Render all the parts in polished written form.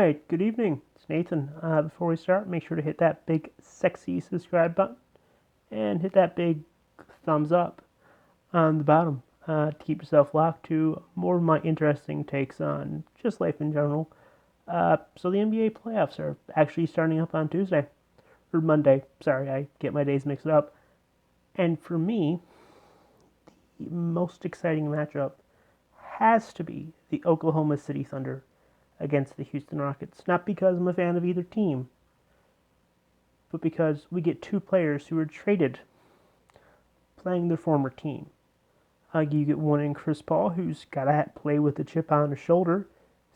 Hi, good evening. It's Nathan. Before we start, make sure to hit that big, sexy subscribe button and hit that big thumbs up on the bottom to keep yourself locked to more of my interesting takes on just life in general. So the NBA playoffs are actually starting up on Tuesday or Monday. Sorry, I get my days mixed up. And for me, the most exciting matchup has to be the Oklahoma City Thunder against the Houston Rockets. Not because I'm a fan of either team, but because we get two players who were traded playing their former team. You get one in Chris Paul, who's got to play with a chip on his shoulder,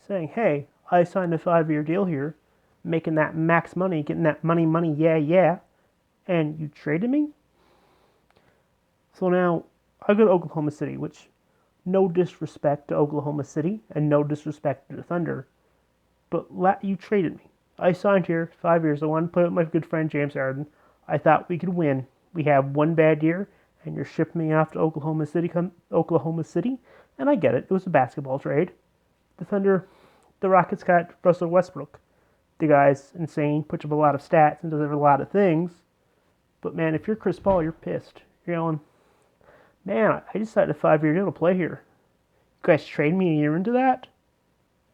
saying, hey, I signed a 5-year deal here, making that max money, getting that money, yeah, and you traded me? So now I go to Oklahoma City, which, no disrespect to Oklahoma City and no disrespect to the Thunder, but you traded me. I signed here 5 years. I wanted to play with my good friend James Harden. I thought we could win. We have one bad year, and you're shipping me off to Oklahoma City, and I get it. It was a basketball trade. The Thunder, the Rockets got Russell Westbrook. The guy's insane, puts up a lot of stats and does a lot of things. But man, if you're Chris Paul, you're pissed. You're going, man, I just signed a 5-year deal to play here. You guys trade me a year into that?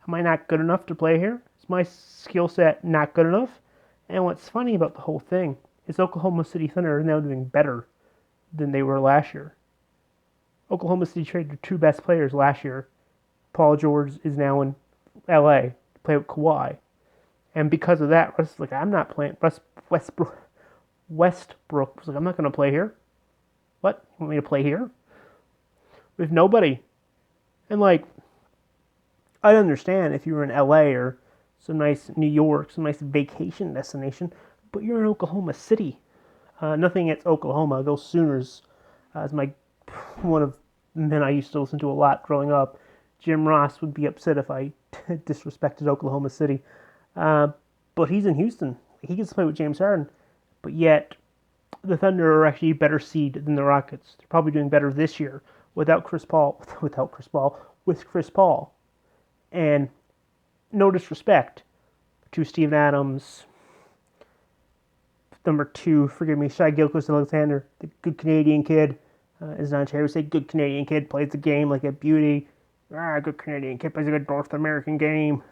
Am I not good enough to play here? Is my skill set not good enough? And what's funny about the whole thing is Oklahoma City Thunder are now doing better than they were last year. Oklahoma City traded their two best players last year. Paul George is now in LA to play with Kawhi. And because of that, Russ was like, I'm not playing. Westbrook was like, I'm not going to play here. What? You want me to play here? With nobody. And like, I'd understand if you were in LA or some nice New York, some nice vacation destination, but you're in Oklahoma City. Nothing against Oklahoma. Go Sooners. As one of men I used to listen to a lot growing up, Jim Ross would be upset if I disrespected Oklahoma City. But he's in Houston. He gets to play with James Harden. But yet, the Thunder are actually a better seed than the Rockets. They're probably doing better this year with Chris Paul. And no disrespect to Steven Adams, number 2, forgive me, Shai Gilgeous-Alexander, the good Canadian kid, as Ontario would say, good Canadian kid, plays the game like a beauty. Good Canadian kid plays a good North American game,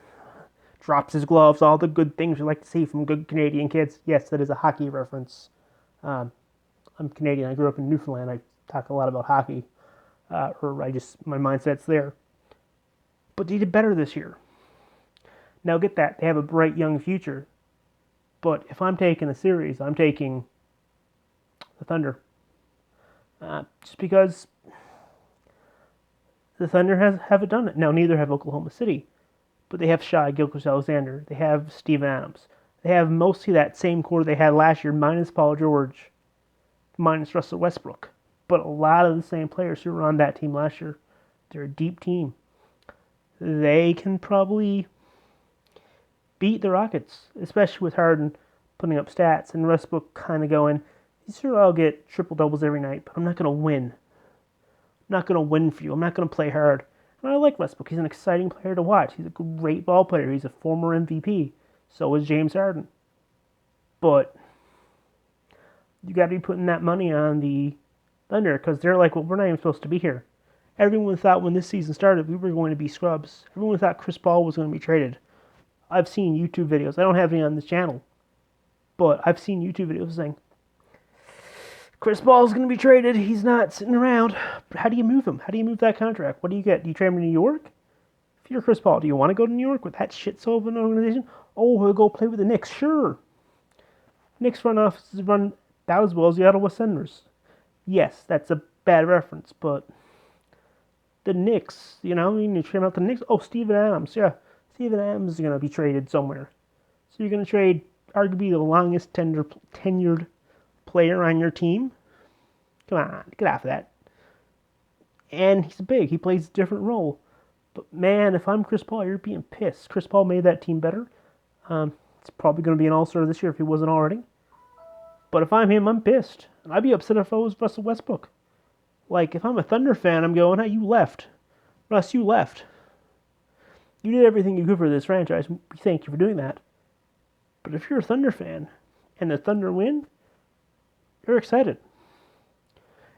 drops his gloves, all the good things we like to see from good Canadian kids. Yes, that is a hockey reference. I'm Canadian. I grew up in Newfoundland. I talk a lot about hockey, my mindset's there. But they did better this year. Now get that, they have a bright young future. But if I'm taking a series, I'm taking the Thunder. Just because the Thunder haven't done it. Now neither have Oklahoma City. But they have Shai Gilgeous-Alexander. They have Steven Adams. They have mostly that same core they had last year, minus Paul George, minus Russell Westbrook. But a lot of the same players who were on that team last year. They're a deep team. They can probably beat the Rockets, especially with Harden putting up stats and Westbrook kind of going, sure, I'll get triple-doubles every night, but I'm not going to win. I'm not going to win for you. I'm not going to play hard. And I like Westbrook. He's an exciting player to watch. He's a great ball player. He's a former MVP. So is James Harden. But you got to be putting that money on the Thunder because they're like, well, we're not even supposed to be here. Everyone thought when this season started we were going to be scrubs. Everyone thought Chris Paul was going to be traded. I've seen YouTube videos. I don't have any on this channel. But I've seen YouTube videos saying, Chris Paul's going to be traded. He's not sitting around. But how do you move him? How do you move that contract? What do you get? Do you trade him to New York? If you're Chris Paul, do you want to go to New York with that shit so of an organization? Oh, we'll go play with the Knicks. Sure. Knicks front offices run that as well as the Ottawa Senators. Yes, that's a bad reference, but the Knicks, you trade him out the Knicks. Oh, Steven Adams, yeah. Steven Adams is going to be traded somewhere. So you're going to trade arguably the longest tenured player on your team? Come on, get off of that. And he's big. He plays a different role. But man, if I'm Chris Paul, you're being pissed. Chris Paul made that team better. It's probably going to be an all-star this year if he wasn't already. But if I'm him, I'm pissed. And I'd be upset if I was Russell Westbrook. Like, if I'm a Thunder fan, I'm going, hey, you left. Russ, you left. You did everything you could for this franchise. We thank you for doing that. But if you're a Thunder fan and the Thunder win, you're excited.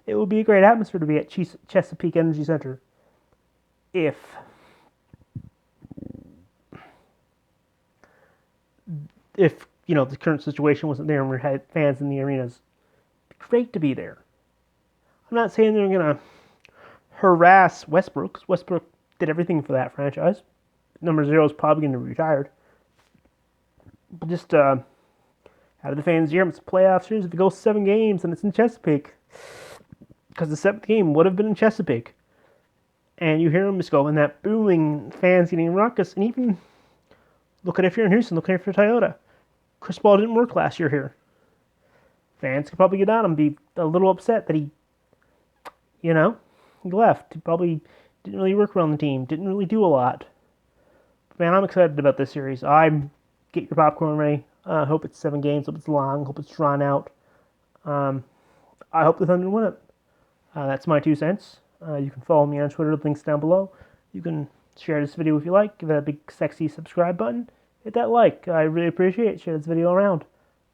It will be a great atmosphere to be at Chesapeake Energy Center if the current situation wasn't there and we had fans in the arenas. It'd be great to be there. I'm not saying they're going to harass Westbrook, because Westbrook did everything for that franchise. Number 0 is probably going to be retired. But just have the fans here. It's a playoff series. If it goes 7 games and it's in Chesapeake, because the 7th game would have been in Chesapeake, and you hear them just go in that booming, fans getting ruckus, and even look at if you're in Houston, look at if you're Toyota. Chris Paul didn't work last year here. Fans could probably get on him, be a little upset that he left. He probably didn't really work around the team, didn't really do a lot. But man, I'm excited about this series. Get your popcorn ready. Hope it's 7 games, hope it's long, hope it's drawn out. I hope the Thunder win it. That's my 2 cents. You can follow me on Twitter, links down below. You can share this video if you like. Give it a big, sexy subscribe button. Hit that like. I really appreciate it. Share this video around.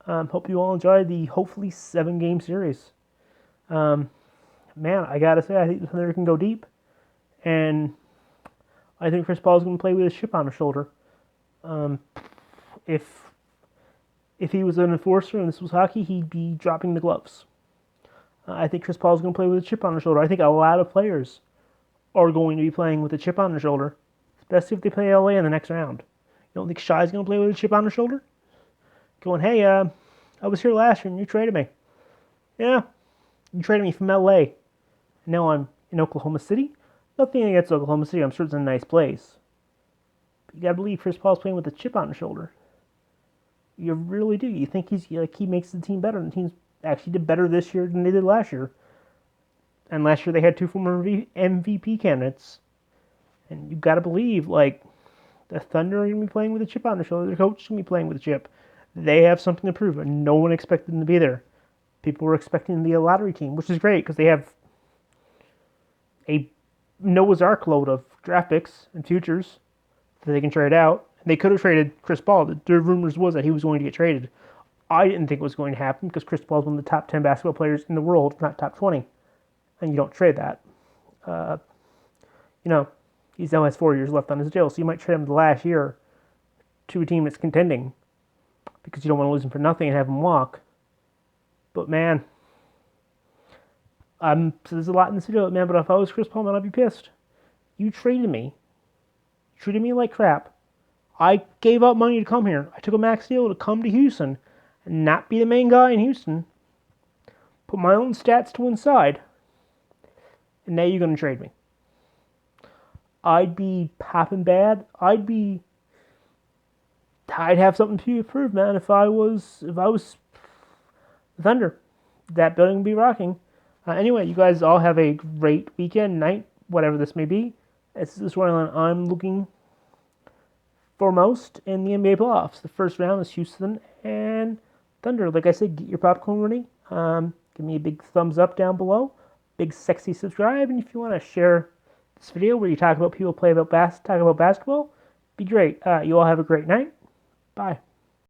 Hope you all enjoy the hopefully 7-game series. Man, I gotta say, I think the Thunder can go deep. And I think Chris Paul's going to play with his chip on his shoulder. If he was an enforcer and this was hockey, he'd be dropping the gloves. I think Chris Paul's going to play with a chip on his shoulder. I think a lot of players are going to be playing with a chip on their shoulder, especially if they play LA in the next round. You don't think Shai's going to play with a chip on his shoulder? Going, hey, I was here last year and you traded me. Yeah, you traded me from LA. And now I'm in Oklahoma City. Nothing against Oklahoma City. I'm sure it's a nice place. But you got to believe Chris Paul's playing with a chip on his shoulder. You really do. You think he makes the team better, and the team's actually did better this year than they did last year. And last year they had 2 former MVP candidates. And you got to believe, the Thunder are going to be playing with a chip on their shoulder. Their coach is going to be playing with a chip. They have something to prove, and no one expected them to be there. People were expecting them to be a lottery team, which is great because they have a Noah's Ark load of draft picks and futures that they can trade out. And they could have traded Chris Paul. The rumors was that he was going to get traded. I didn't think it was going to happen because Chris Paul is one of the top 10 basketball players in the world, not top 20. And you don't trade that. He still has 4 years left on his deal, so you might trade him the last year to a team that's contending because you don't want to lose him for nothing and have him walk. But man, so there's a lot in this video, man, but if I was Chris Paul, man, I'd be pissed. You traded me. You treated me like crap. I gave up money to come here. I took a max deal to come to Houston and not be the main guy in Houston. Put my own stats to one side. And now you're going to trade me. I'd be popping bad. I'd have something to prove, man, if I was the Thunder. That building would be rocking. Anyway, you guys all have a great weekend, night, whatever this may be. This is the storyline I'm looking for most in the NBA playoffs. The first round is Houston and Thunder. Like I said, get your popcorn ready. Give me a big thumbs up down below. Big sexy subscribe. And if you want to share this video where you talk about people talk about basketball, be great. You all have a great night. Bye.